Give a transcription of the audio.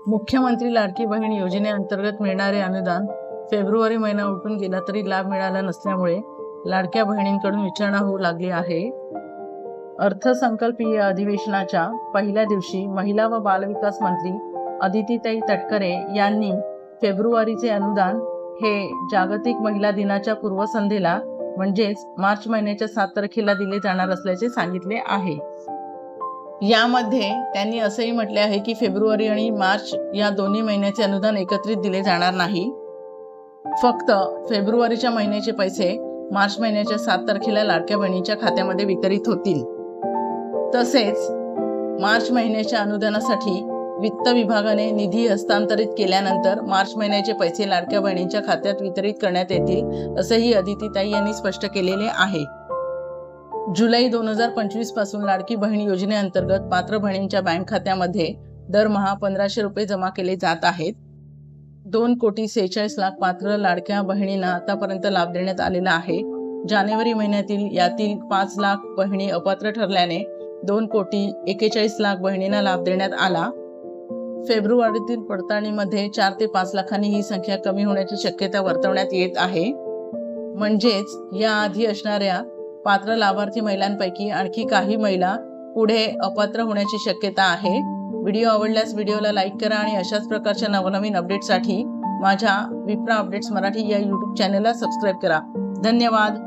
मुख्यमंत्री लाडकी बहीण योजनेअंतर्गत मिळणारे अनुदान फेब्रुवारी महिना उलटून गेला तरी लाभ मिळाला नसल्यामुळे लाडक्या बहिणींकडून विचारणा होऊ लागली आहे। अर्थसंकल्पीय अधिवेशनाच्या पहिल्या दिवशी महिला व बालविकास मंत्री अदितीताई तटकरे यांनी फेब्रुवारीचे अनुदान हे जागतिक महिला दिनाच्या पूर्वसंध्येला म्हणजेच मार्च महिन्याच्या 7 तारखेला दिले जाणार असल्याचे सांगितले आहे। यामध्ये त्यांनी असेही म्हटले आहे की फेब्रुवारी आणि मार्च या दोन्ही महिन्याचे अनुदान एकत्रित दिले जाणार नाही। फक्त फेब्रुवारीच्या महिन्याचे पैसे मार्च महिन्याच्या 7 तारखेला लाडक्या बहिणींच्या खात्यामध्ये वितरित होतील। तसेच मार्च महिन्याच्या अनुदानासाठी वित्त विभागाने निधी हस्तांतरित केल्यानंतर मार्च महिन्याचे पैसे लाडक्या बहिणींच्या खात्यात वितरित करण्यात येतील असेही अदितीताई यांनी स्पष्ट केलेले आहे। जुलै 2025 पासून लाडकी बहीण योजनेअंतर्गत पात्र बहिणींच्या बँक खात्यामध्ये दरमहा 1500 रुपये जमा केले जात आहेत। 2,46,00,000 पात्र लाडक्या बहिणींना आतापर्यंत लाभ देण्यात आलेला आहे। जानेवारी महिन्यातील यातील 5 लाख बहिणी अपात्र ठरल्याने 2,41,00,000 बहिणींना लाभ देण्यात आला। फेब्रुवारीतील पडताळणीमध्ये 4 ते 5 लाखांनी ही संख्या कमी होण्याची शक्यता वर्तवण्यात येत आहे। म्हणजेच याआधी असणाऱ्या पात्र लाभार्थी महिलांपैकी आणखी काही महिला पुढे अपात्र होण्याची शक्यता आहे। व्हिडिओ आवडल्यास व्हिडिओला लाईक करा आणि अशाच प्रकारच्या नवनवीन अपडेट्ससाठी माझ्या विप्रा अपडेट्स मराठी या YouTube चॅनलला सबस्क्राईब करा। धन्यवाद।